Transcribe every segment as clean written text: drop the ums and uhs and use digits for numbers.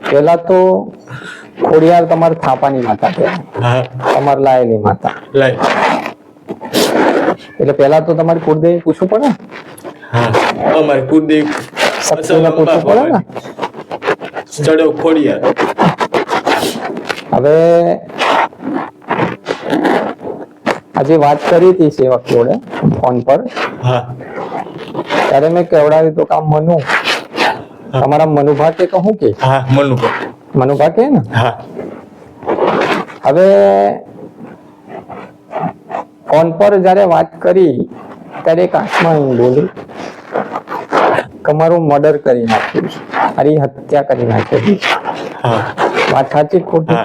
પેલા તો ખોડિયાર તમારે થાપાની માતા કહેવાય, તમારે લાયેલી માતા. એટલે પેલા તો તમારે કુળદેવી પૂછવું પડે. અમારે કુળદેવી પૂછવું પડે ને. ચડો ખોડિયાર. હવે આજે વાત કરી હતી સેવક જોડે ફોન પર, ત્યારે મેં કેવડાવ્યું તો કામ મનુ, તમારા મનુભા કે કહું કે? મનુભા કે ને. હવે ફોન પર જયારે વાત કરી ત્યારે એક આત્મા બોલી કે મારું મર્ડર કરી નાખ્યું, મારી હત્યા કરી નાખી. વાત સાચી ખોટી?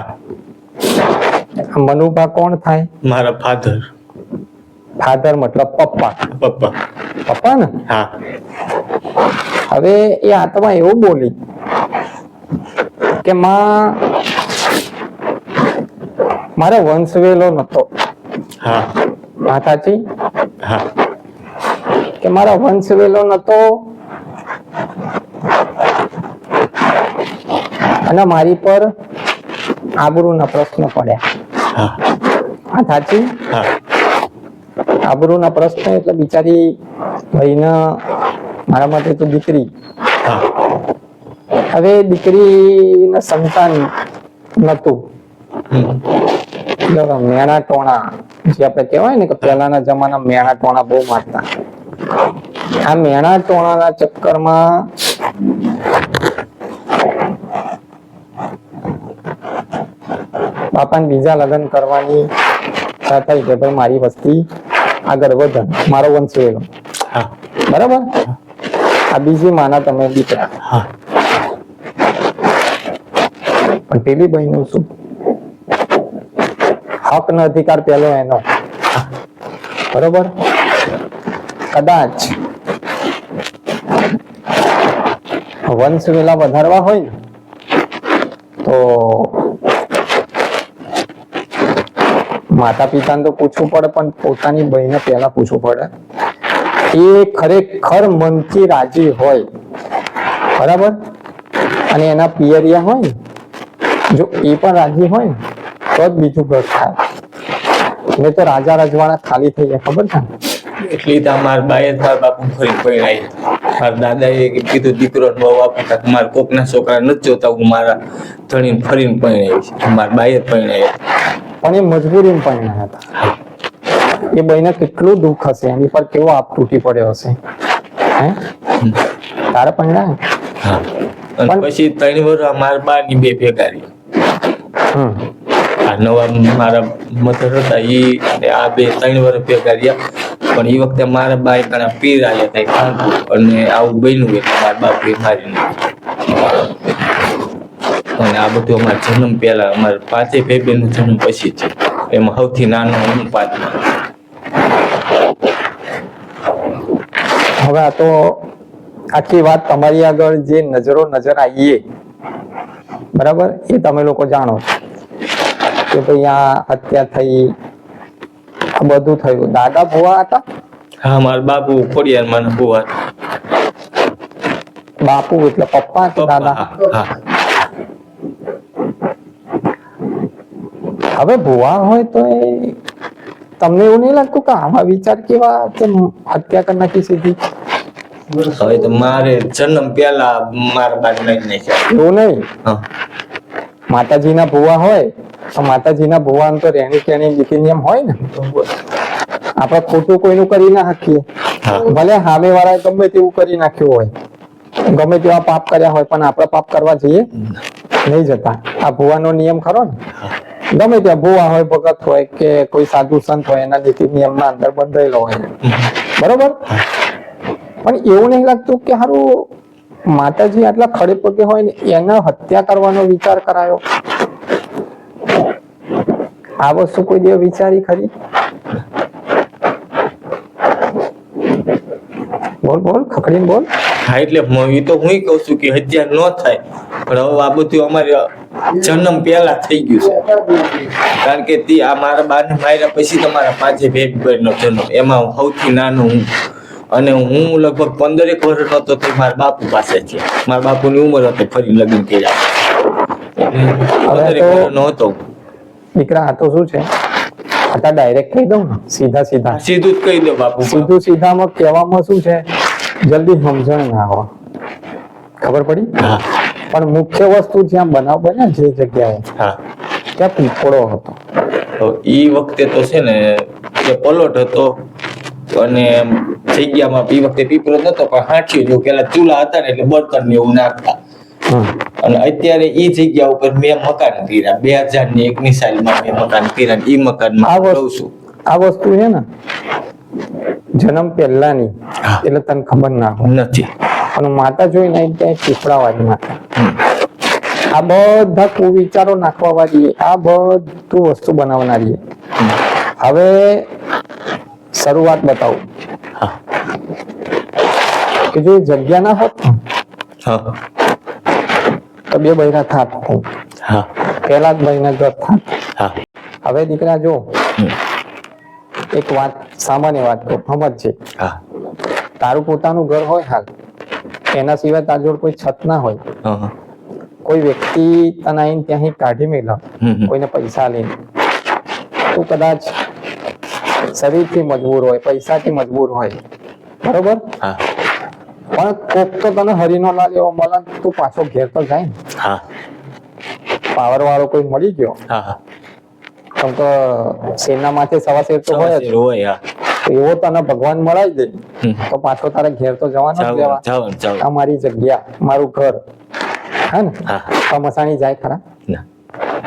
મનુભા કોણ થાય? મારા ફાધર. ફાધર મતલબ પપ્પા. પપ્પા ને. હવે એ આત્મા એવું બોલી કે મારો વંશ વેલો નતો. વાત સાચી? કે મારો વંશ વેલો નતો અને મારી પર આબરૂના પ્રશ્ન પડ્યા. વાત સાચી? આબરૂના પ્રશ્ન એટલે બિચારી ભાઈના, મારા માટે તો દીકરી. હવે દીકરીના સંતાન નતું. મેણા ટોણા જે આપણે કહેવાય ને કે પહેલાના જમાના મેણા ટોણા બહુ મારતા. આ મેણા ટોણાના ચક્કરમાં બાપાને બીજા લગ્ન કરવાની ઈચ્છા થઈ કે ભાઈ મારી વસ્તી આગળ વધે, મારો વંશ વેલો. બરાબર? આ બીજી માના તમે દીકરા. પણ પેલી બહેનું શું? હક નો અધિકાર પેલો એનો. બરોબર? કદાચ વંશ વેલા વધારવા હોય ને તો માતા પિતાને તો પૂછવું પડે, પણ પોતાની બહેને પહેલા પૂછવું પડે. એ ખરેખર મનથી રાજી હોય, બરાબર, અને એના પિયરિયા હોય ને, જો એ પણ રાજી હોય ને તો જ બીજું ઘર થાય. નહીં તો રાજા રજવાડા ખાલી થઈ જાય. ખબર છે? એટલી તો મારા બાએ મારા બાપુ ફરી પરણાવી. મારા દાદાએ કીધું દીકરો બહુ આપતા, મારા કોકના છોકરા નથી જોતા, હું મારા ધણીને ફરીને પરણાવી. મારા બાએ પરણાવી. પણ એ મજબૂરીમાં પરણ્યા હતા. એ બહેને કેટલું દુઃખ હશે, એની પર કેવો આપ તૂટી પડ્યો હશે. હે તારે પરણ્યા? પણ પછી 3 વર્ષ મારા બા ની બે ભેગા રહી. આ નવા મારા મધર હતા ઈ આ બે 3 વર્ષ ભેગા રહ્યા. પણ એ વખતે મારા બા ઘણા પીર આવ્યા હતા અને આવું બન્યું એટલે મારા બાપ મારી નાખ્યું. અને આ બધું અમારા જન્મ પહેલા, અમારા 5 ભાઈ બહેન નો જન્મ પછી છે. એમાં સૌથી નાનો હું 5મા. હવે આ તો આખી વાત તમારી આગળ જે નજર આવીએ, બરાબર, એ તમે લોકો જાણો કે ભાઈ આ હત્યા થઈ, આ બધું થયું. દાદા ભુવા હતા? હા, મારા બાપુ ખોડિયાર માના ભુવા. બાપુ એટલે પપ્પા કે દાદા? હવે ભુવા હોય તો તમને એવું નહીં લાગતું કે આવા વિચાર કેવા કે હત્યા કરી નાખી સીધી? હવે તો મારે જન્મ પહેલા મારા બા લઈ નાખ્યા. એવું નહીં, માતાજીના ભુવા હોય તો માતાજીના ભુવા તો રેણી કેણી નીતિ નિયમ હોય ને. આપણે ખોટું કોઈનું કરી ના શકીએ, ભલે સામે વાળા ગમે તેવું કરી નાખ્યું હોય, ગમે તેવા પાપ કર્યા હોય, પણ આપણે પાપ કરવા જઈએ નહીં જતા. આ ભુવાનો નિયમ ખરો ને. ગમે ત્યાં ભુવા હોય, ભગત હોય કે કોઈ સાધુ સંત હોય, એના નીતિ નિયમના અંદર બંધાયેલો હોય, બરોબર. પણ એવું નહીં લાગતું કે હારું માતાજી આટલા ખડે પગે હોય ને એને હત્યા કરવાનો વિચાર કરાયો? આ વસ્તુ કોઈ દેવ વિચારી ખરી? બોલ બોલ, ખખડીને બોલ. હા, એટલે એ તો હું કહું છું કે હત્યા ન થાય, પણ હવે આ બધું અમારે જન્મ પહેલા થઈ ગયું છે. કારણ કે આ મારા બાને માર્યા પછી તમારા 5 ભાઈ નો જન્મ, એમાં સૌથી નાનો હું. અને હું લગભગ 15 વર્ષ હતો તો મારા બાપુ પાસે છે. મારા બાપુની ઉંમર હતી ફરી લગ્ન કર્યા. વધારે ઘરનો હતો. દીકરા આ તો શું છે, આ ડાયરેક્ટ કહી દઉં ને, સીધા સીધા સીધું જ કહી દો બાપુ. સીધું સીધામાં કહેવામાં શું છે, જલ્દી સમજણ ના આવે, ખબર પડી. હા પણ મુખ્ય વસ્તુ જ્યાં બનાવ બન્યા જે જગ્યાએ, હા ત્યાં પીપળો હતો. તો ઈ વખતે તો છે ને કે પલોટ હતો અને જગ્યામાં ઈ વખતે પીપળો નતો પણ હાંઠિયું જેવું પેલા ચૂલા હતા ને એટલે બળતણ ને એવું નાખતા. અને અત્યારે ઈ જગ્યા ઉપર મેં મકાન કર્યા 2001ની સાલમાં મેં મકાન કર્યા. ઈ મકાનમાં રહું છું. આ વસ્તુ છે ને જન્મ પહેલાની, એટલે તને ખબર ના હોય નથી. અને માતા જોઈને ત્યાં પીપળા વાળી માતા, આ બધા કુવિચારો નાખવા વાળી, આ બધું વસ્તુ બનાવનારી. હવે શરૂઆત બતાવું કે જો જગ્યા ના હોત તો બે બૈરા થાત, પેલા જ બૈરા ઘર થાત. હવે દીકરા જો એક વાત, સામાન્ય વાત કહું, સમજ છે. તારું પોતાનું ઘર હોય હાલ, એના સિવાય તાર જોડે કોઈ છત ના હોય, કોઈ વ્યક્તિ તને આઈને ત્યાંથી કાઢી મેળવ, કોઈને પૈસા લઈને, તું કદાચ શરીરથી મજબૂર હોય, પૈસાથી મજબૂર હોય, બરોબર, પણ કોક તો તને હરીનો લાલ એવો મળે, તું પાછો ઘેર તો જાય ને. પાવર વાળો કોઈ મળી ગયો, કેમ કે શેરના માથે સવા શેર તો હોય જ, એવો તને ભગવાન મળાઈ દે તો પાછો તારે ઘેર તો જવાનો જ લેવા. આ મારી જગ્યા, મારું ઘર, હે ને, આ મસાણી જાય ખરા?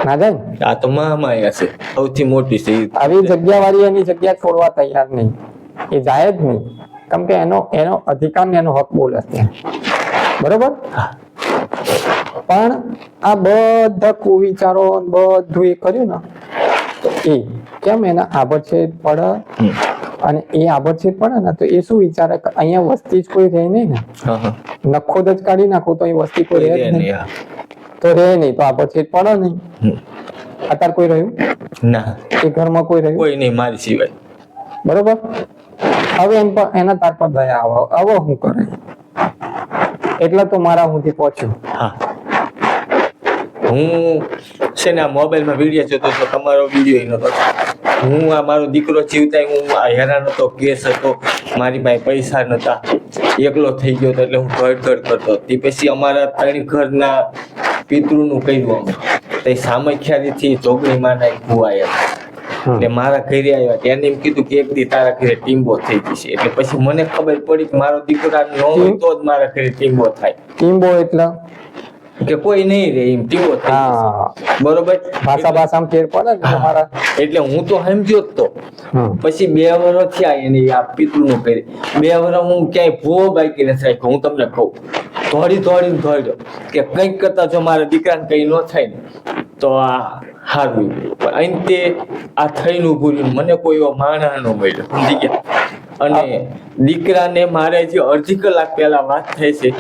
ના જાય ને. આ તો મહામાયા છે, સૌથી મોટી છે. આવી જગ્યા વાળી એની જગ્યા છોડવા તૈયાર નહીં, એ જાય જ નહીં, કેમ કે એનો અધિકાર ને એનો હક બોલે છે, બરોબર. પણ આ બધા કુવિચારો બધું એ કર્યું ને, તો એ કેમ એના આબડછેદ પડે, અને એ આબડછેદ પડે ને તો એ શું વિચારે, અહીંયા વસ્તી જ કોઈ રહે નહીં ને, નખોદ જ કાઢી નાખો તો અહીં વસ્તી કોઈ રહે નહીં, તો રહે નહીં, તો આબડછેદ પડે નહીં. અત્યારે કોઈ રહ્યું ના, એ ઘરમાં કોઈ રહ્યું કોઈ નહીં મારી સિવાય, બરોબર. હવે એના તાર પર દયા આવે, હવે હું કરે, એટલે તો મારા હુંથી પહોંચ્યું. હું છે ને મોબાઈલમાં વિડીયો જોતો હતો, તમારો વિડીયો નતો. હું આ મારો દીકરો જીવતા હું આ હેરાન હતો, કેસ હતો, મારી પાસે પૈસા નતા, એકલો થઈ ગયો હતો, એટલે હું ઘડ કરતો. તે પછી અમારા 3 ઘરના પિતૃનું કર્યું, તે સામખ્યારીથી ચોકડીમાં એક ભુવાયા, એટલે મારા ઘરે આવ્યા. એને એમ કીધું કે એક દી તારા ઘરે ટીમ્બો થઈ જશે. એટલે પછી મને ખબર પડી કે મારો દીકરા ન હોય તો જ મારા ઘરે ટીમ્બો થાય. ટીમ્બો એટલે કે કોઈ નહીં રે, એમ ટીમ્બો થાય, બરોબર. ભાષામાં ફેર પડે ને તમારા. એટલે હું તો સમજ્યો જ તો. પછી 2 વર્ષ થયા એને આ પિતૃનું કરી. 2 વર્ષ હું ક્યાંય ભૂવો બાકી નથી રાખ્યો. હું તમને કહું, દોડ્યો કે કંઈક કરતા જો મારા દીકરાને કઈ ન થાય ને તો આ હારું. પણ અંતે આ થઈને ઉભું રહ્યું, મને કોઈ એવો માણસ ન મળ્યો, સમજી ગયા. અને દીકરાને મારે જે અડધી કલાક પહેલા વાત થઈ છે,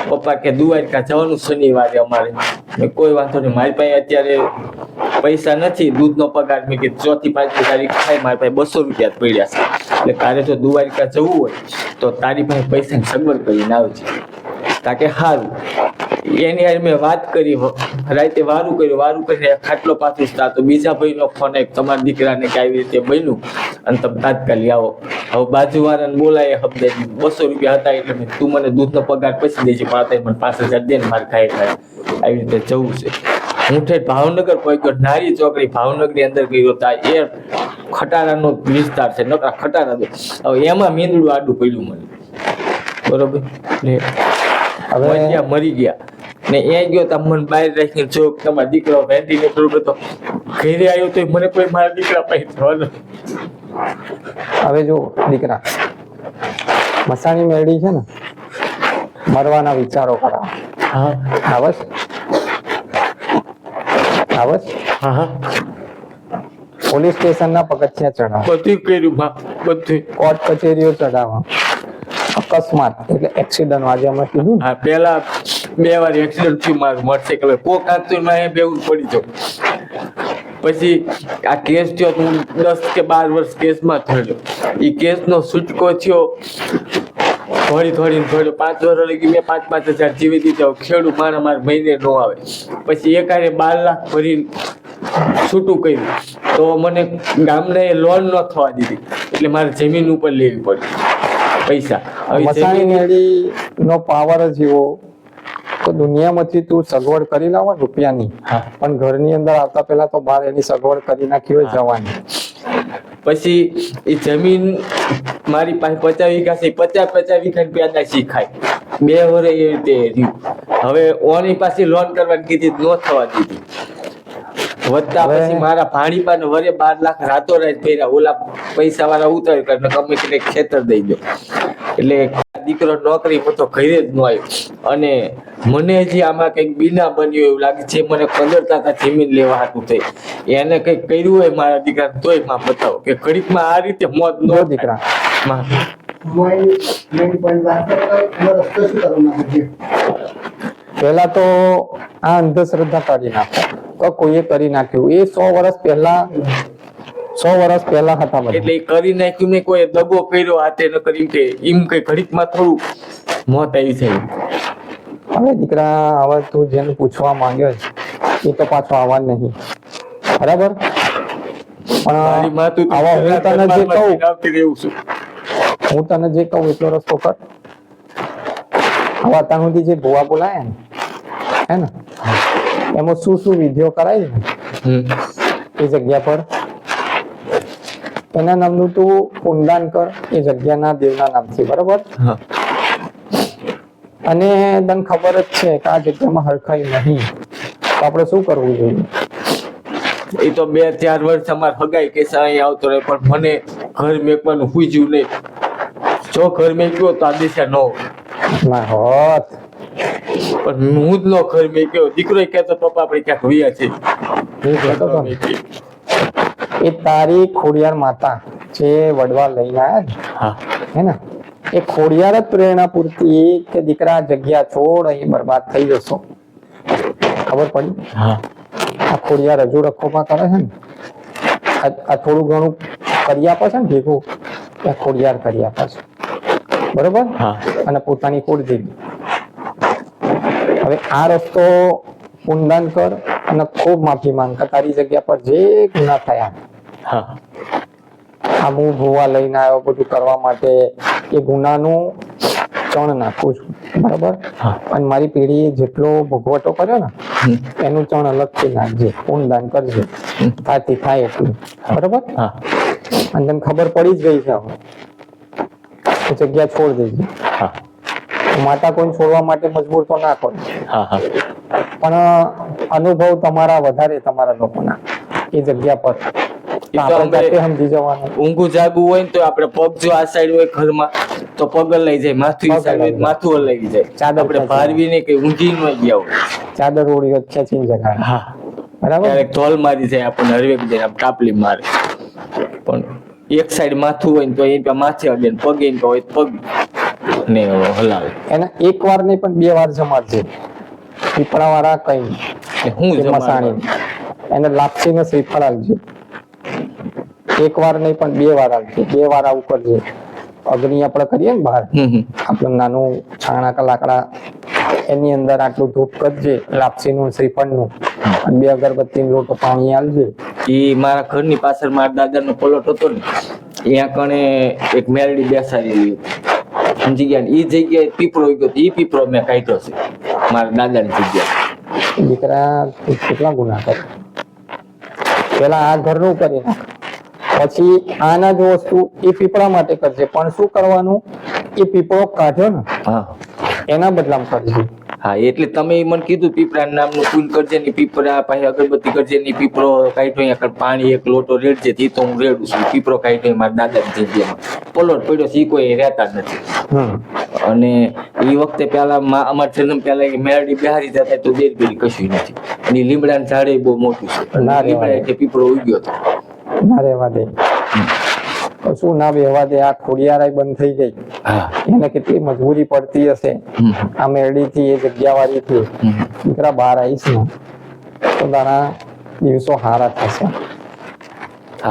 પપ્પા કે દ્વારકા જવાનું શનિવારે અમારે. મેં કોઈ વાંધો નહીં, મારી પાસે અત્યારે પૈસા નથી, દૂધનો પગાર મેં કીધું 4થી 5 તારીખ થાય, મારી પાસે 200 રૂપિયા પડ્યા છે, એટલે તારે જો દ્વારકા જવું હોય તો તારી પાસે પૈસાની સગવડ કરીને આવજે. તાકે હારું. એની હારે મેં વાત કરી, રાતે વારું કરીને ખાટલો પાથું તો બીજા ભાઈનો ફોન આવ્યો, તમારા દીકરાને કે આવી રીતે બન્યું અને તમે તાત્કાલિક આવો. હવે બાજુવાળાને બોલાય, શબ્દ 200 રૂપિયા હતા, એટલે તું મને દૂધનો પગાર પછી દેજે, પણ મને 5000 દે ને મારે ખાઈ આવી રીતે જવું છે. હું ઠેઠ ભાવનગર પહોંચ્યો, નારી ચોકડી ભાવનગરની અંદર ગયો. એ ખટારાનો વિસ્તાર છે, નકરા ખટારા. હવે એમાં મીંદડું આડું પડ્યું મને, બરોબર. હવે ત્યાં મરી ગયા ને એ ગયો તો મને બહાર રાખીને જો તમારા દીકરો વેન્ટિલેટર ઉપર તો ઘરે આવ્યો તો મને કોઈ મારા દીકરા પાસે જવાનો. હવે જો દીકરા મસાણી મેળી છે ને, મરવાના વિચારો કરાવ. આવસ પોલીસ સ્ટેશન ના પગથિયા ચડાવ, બધું કર્યું, બધું કોર્ટ કચેરીઓ ચડાવવા. અકસ્માત એટલે એક્સિડન્ટ, આજે અમે કીધું. હા, પેલા 2 વાર એક્સિડન્ટ થયું મારું મોટરસાઇકલ, કોક આતું બેવું પડી જાઉં. પછી આ કેસ થયો, હું 10 કે 12 વર્ષ કેસમાં થયેલો. એ કેસનો છૂટકો થયો થોડી 5 વર્ષ લગી મેં 5,000 જીવી દીધા. ખેડૂત મારા મહિને નો આવે. પછી એકારે 12 લાખ ભરી છૂટું કર્યું તો મને ગામને લોન ન થવા દીધી, એટલે મારે જમીન ઉપર લેવી પડી પૈસા. હવે મસાણી મેળી નો પાવર જ એવો, તો દુનિયામાંથી તું સગવડ કરી લાવો રૂપિયાની, પણ ઘરની અંદર આવતા પહેલા તો બહાર એની સગવડ કરી નાખી હોય જવાની. પછી એ જમીન મારી પાસે 50 વીઘા છે, 50 વીઘા પ્યાદા શીખાય 2 વર્ષ એ રીતે રહ્યું. હવે ઓની પાસે લોન કરવાની કીધી, ન થવા દીધી. વધતા પછી મારા ભાણીપા ને વરે 12 લાખ રાતો રાત ભર્યા. ઓલા પૈસા વાળા ઉતાર કરીને ગમે તેને ખેતર દઈ દો. એટલે દીકરો નોકરી તો ઘરે જ ન આવ્યો. અને મને હજી આમાં કઈક બીના બન્યું એવું લાગે છે. મને 15 ટકા જમીન લેવા હાટું થઈ. એને કઈક કર્યું હોય મારા દીકરા, તોય માં બતાવો કે ઘડીકમાં આ રીતે મોત નો દીકરા. પેલા તો આ અંધશ્રદ્ધા કાઢી નાખો, તો કોઈએ કરી નાખ્યું એ 100 વર્ષ પહેલા હતા બધા. એટલે કરી નાખ્યું ને કોઈ દગો કર્યો હાથે ન કરી કે એમ કઈ ઘડીકમાં થોડું મોત આવી જાય. હવે દીકરા, હવે તું જેને પૂછવા માંગ્યો એ તો પાછો આવવા નહીં, બરાબર? પણ આવા હું તને જે કહું એટલો રસ્તો કર. હવે અત્યાર સુધી જે ભુવા બોલાયા ને, હે ને, એમાં શું વિધિઓ કરાય ને એ જગ્યા પર, એના નામનું તું પુનદાન કર એ જગ્યાના દેવના નામથી, બરાબર? અને તને ખબર જ છે કે આ જગ્યામાં હરખાઈ નહીં, તો આપણે શું કરવું જોઈએ? એ તો 2-4 વર્ષ અમારે હગાઈ કે અહીં આવતો રહે, પણ મને ઘર મેકવાનું પૂછ્યું નહીં. જો ઘર મેક્યો તો આ દિશા ન ના હોત, પણ હું જ નો ઘર મેક્યો. દીકરો કહેતો પપ્પા આપણે ક્યાંક વ્યા છે. એ તારી ખોડિયાર માતા જે વડવા લઈને આવ્યા હે ને, એ ખોડિયાર જ પ્રેરણા પૂરતી કે દીકરા જગ્યા છોડ, અહીં બરબાદ થઈ જશો. ખબર પડી? આ ખોડિયાર હજુ રખોપા કરે છે ને, આ થોડું ઘણું કરી આપે છે ને ભેગું, એ ખોડિયાર કરી આપે છે, બરોબર? અને પોતાની કુળદેવી. હવે આ રસ્તો પુનદાન કર અને ખૂબ માફી માંગ કે તારી જગ્યા પર જે ગુના થયા, આ હું ભૂવા લઈને આવ્યો બધું કરવા માટે, એ ગુનાનું ચણ નાખું છું, બરાબર? અને મારી પેઢીએ જેટલો ભોગવટો કર્યો ને એનું ચણ અલગથી નાખજે, પુનદાન કરજે, તાથી થાય એટલું, બરાબર? અને તને ખબર પડી જ ગઈ છે હવે, એ જગ્યા છોડ દેજે. માતા કોઈ છોડવા માટે મજબૂર તો ના કરો, પણ અનુભવ તમારા વધારે, તમારા લોકોના એ જગ્યા પર સમજી જવાનું. ઊંઘું જાગવું હોય ને તો આપણે પગ જો આ સાઈડ હોય ઘરમાં તો પગ લઈ જાય, માથું લઈ જાય. આપણે ભારવી ને કઈ ઊંઘી ન ગયા હોય, ચાદર ઓળી ખેંચીને જગાડે, બરાબર? ક્યારેક ધોલ મારી જાય, આપણને હરવેક જાય, ટાપલી મારે. પણ એક સાઈડ માથું હોય ને તો એ માથે અડે, પગે હોય પગ ને હલાવે. એને એક વાર નહીં પણ 2 વાર જમાડજે. પીપળા વાળા કઈ હું મસાણી એને લાપસી ને શ્રીફળ આવજે. એક વાર નહીં પણ 2 વાર આવજે. 2 વાર આવું કરજે. અગ્નિ આપણે કરીએ ને બહાર, આપણે નાનું છાણા લાકડા એની અંદર આટલું ધૂપ કરજે, લાપસી નું શ્રીફળ નું, અને 2 અગરબત્તી લોટો પાણી આલજે. એ મારા ઘરની પાછળ મારા દાદાનો પ્લોટ હતો ને, ત્યાં કણે એક મેરડી બેસાડેલી સમજી ગયા. એ જગ્યાએ પીપળો ગયો, એ પીપળો મેં કાઢ્યો છે મારા દાદાની જગ્યાએ. દીકરા કેટલા ગુના કરે, પેલા આ ઘરનું કરી નાખ, પછી આના જો વસ્તુ એ પીપળા માટે કરજે. પણ શું કરવાનું, એ પીપળો કાઢ્યો ને એના બદલામાં કરજે. હા, એટલે તમે મને કીધું પીપળા નામનું પૂન કરજે ને, પીપળા પાસે અગરબત્તી કરજે ને, પીપળો કાઢ્યો પાણી 1 લોટો રેડજે. એ તો હું રેડું છું. પીપળો કાઢ્યો મારા દાદાની જગ્યામાં પલોટ પડ્યો છે, એ કોઈ રહેતા નથી. અને એ વખતે પેલા અમારા જન્મ પેલા મેરડી બિહારી જતા તો દેર બેરી કશું નથી. અને લીમડાનું ઝાડ બહુ મોટું છે, લીમડા એટલે પીપળો ઉગ્યો હતો. ના રહેવા દે, કશું ના બેહવા દે. આ ખોડિયારાય બંધ થઈ ગઈ, એને કેટલી મજબૂરી પડતી હશે આ મેરડી થી, એ જગ્યા વાળી થી. દીકરા બહાર આવીશ ને તો તારા દિવસો હારા થશે.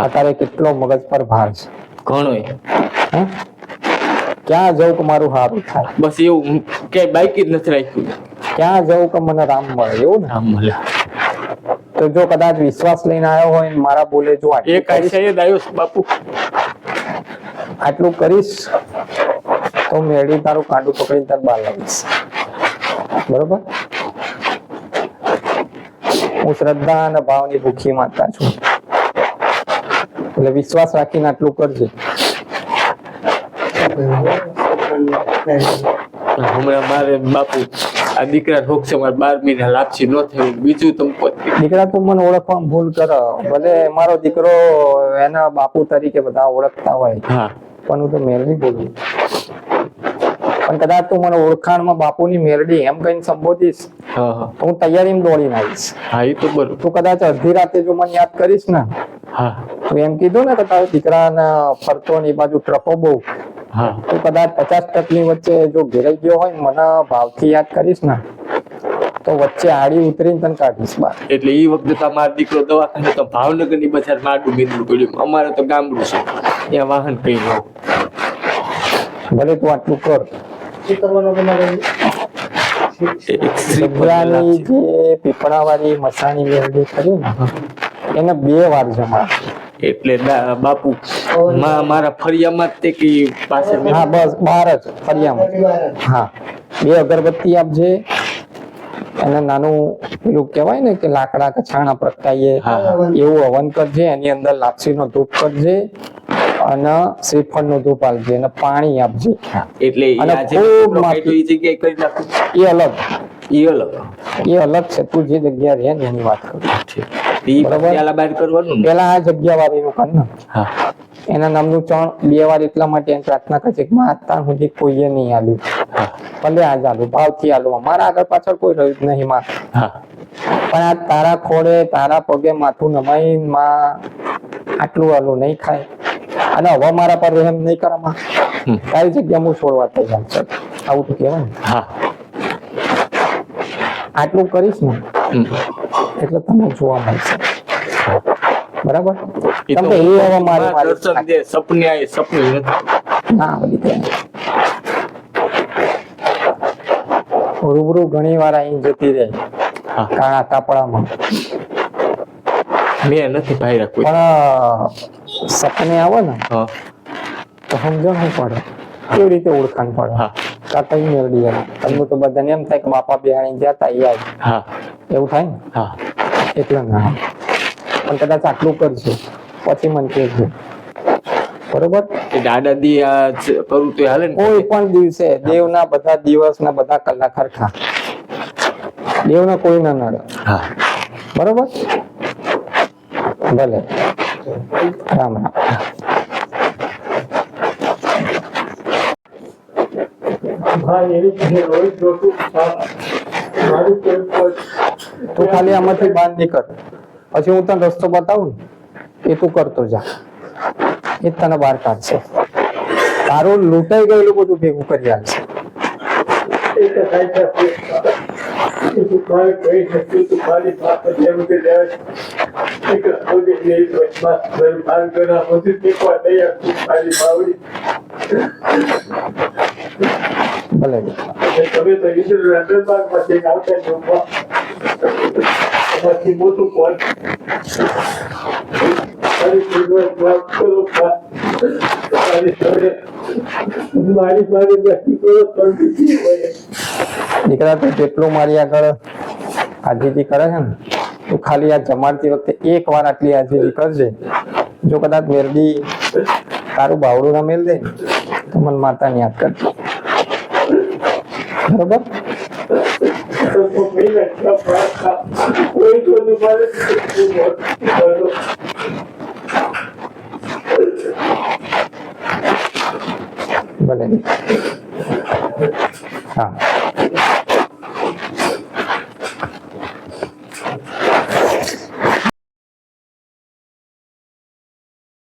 અત્યારે કેટલો મગજ પર ભાર છે, ઘણો. ક્યાં જવું કે મારું સારું થાય, બસ એવું કે બાઈક જ નથી રાખ્યું. ક્યાં જવું કે મને રામ મળે, એવું ને. આમ મળે તો જો કદાચ વિશ્વાસ લઈને આવ્યો હોય ને મારા બોલે જો એક આશય જ આવ્યો છે બાપુ. આટલું કરીશ તો મેળી તારું કાંડું પકડીને તાર બહાર લાવીશ, બરોબર. હું શ્રદ્ધા અને ભાવની ભૂખી માતા છું, એટલે વિશ્વાસ રાખીને આટલું કરજે. હમણાં મારે બાપુ આ દીકરા ઠોક છે, મારે 12 મહિના લાપસી ન થયું. બીજું તમે દીકરા તું મને ઓળખવામાં ભૂલ કર, ભલે મારો દીકરો એના બાપુ તરીકે બધા ઓળખતા હોય, હા પણ હું તો મેરડી બોલું. પણ કદાચ તું મને ઓળખાણમાં બાપુની મેરડી એમ કહીને સંબોધીશ હા તો હું તૈયારીમાં દોડીને આવીશ. હા એ તો બરોબર. તું કદાચ અડધી રાતે જો મને યાદ કરીશ ને, હા તું એમ કીધું ને કે તારો દીકરાને ફરતો ને એ બાજુ ટ્રકો બહુ, હા તું કદાચ 50 ટ્રકની વચ્ચે જો ઘેરાઈ ગયો હોય ને મને ભાવથી યાદ કરીશ ને તો વચ્ચે આડી ઉતરીને તને કાઢીશ બહાર. એટલે એ વખતે તમારો દીકરો દવાખાને તો ભાવનગરની બજારમાં આડું મીંદું પડ્યું. અમારે તો ગામડું છે, ત્યાં વાહન કઈ ન. ભલે તું આટલું કર. એક શ્રી જગ્યાની જે પીપળાવાળી મસાણી મેરડી કરી ને એને 2 વાર જમા. એટલે બાપુ મારા ફરિયામાં જ તે કે પાસે હા બસ બહાર જ ફરિયામાં. હા 2 અગરબત્તી આપજે, એને નાનું પેલું કહેવાય ને કે લાકડા કે છાણા પ્રગટાઈએ એવું હવન કરજે, એની અંદર લાપસીનો ધૂપ કરજે અને શ્રીફળનો ધૂપ આપજે અને પાણી આપજે. એટલે અને આજે ખૂબ એ જગ્યાએ કરી નાખું. એ અલગ, એ અલગ એ અલગ છે. તું જે જગ્યા રહે ને એની વાત કરું. એ બરાબર. પેલા બહાર કરવાનું ને. પેલા આ જગ્યા વાળીનું કર ને. હા એના નામનું ચણ 2 વાર એટલા માટે એમ પ્રાર્થના કરશે કે અત્યાર સુધી કોઈએ નહીં આલ્યું, હા ભલે આ ચાલુ ભાવથી આલુ, મારા આગળ પાછળ કોઈ રહ્યું જ નહીં માં. હા પણ આ તારા ખોડે તારા પગે માથું નમાઈ માં આટલું આલું નહીં ખાય અને હવે મારા પર રહેમ નહીં કરવામાં તારી જગ્યા હું છોડવા તૈયાર છે, આવું તો કહેવાય ને. હા આટલું કરીશ ને એટલે તમે જોવા મળશે, બરાબર. એ કેમ તો કે એ હવે મારી દર્શન દે સપને આય સપને નથી. ના બધી કઈ રૂબરૂ ઘણી વાર અહીં જતી રહે હા કાણા કાપડામાં, મેં નથી ભાઈ કોઈ. પણ સપને આવે ને હા તો સમજણ શું પડે, કેવી રીતે ઓળખાણ પડે. હા કાકા ઈ મેળવી આવે તમને તો બધાને એમ થાય કે બાપા બિહાણી ગયા તા યાદ હા એવું થાય ને, હા એટલે ના. પણ કદાચ આટલું કરજો પછી મને કહેજો, બરોબર. એ દાદા દી આ કરું તો હાલે ને. કોઈ પણ દિવસે દેવના બધા દિવસ ના બધા કલાક સરખા, દેવના કોઈ ના નડે, હા બરોબર. ભલે રામ રામ. તું ખાલી આમાંથી બહાર નીકળ, પછી હું તને રસ્તો બતાવું ને એ તું કરતો જા, એ જ તને બહાર કાઢશે. તારું લૂંટાઈ ગયેલું બધું ભેગું કરી આવશે. ભલે મોટું કોણ દીકરા તું જેટલું મારી આગળ હાજીજી કરે છે ને તું ખાલી આ જમાડતી વખતે 1 વાર આટલી હાજીજી કરજે. જો કદાચ મેરડી તારું બાવડું ના મેલ દે તો મને માતાને યાદ કરજે, બરોબર. ભલે હા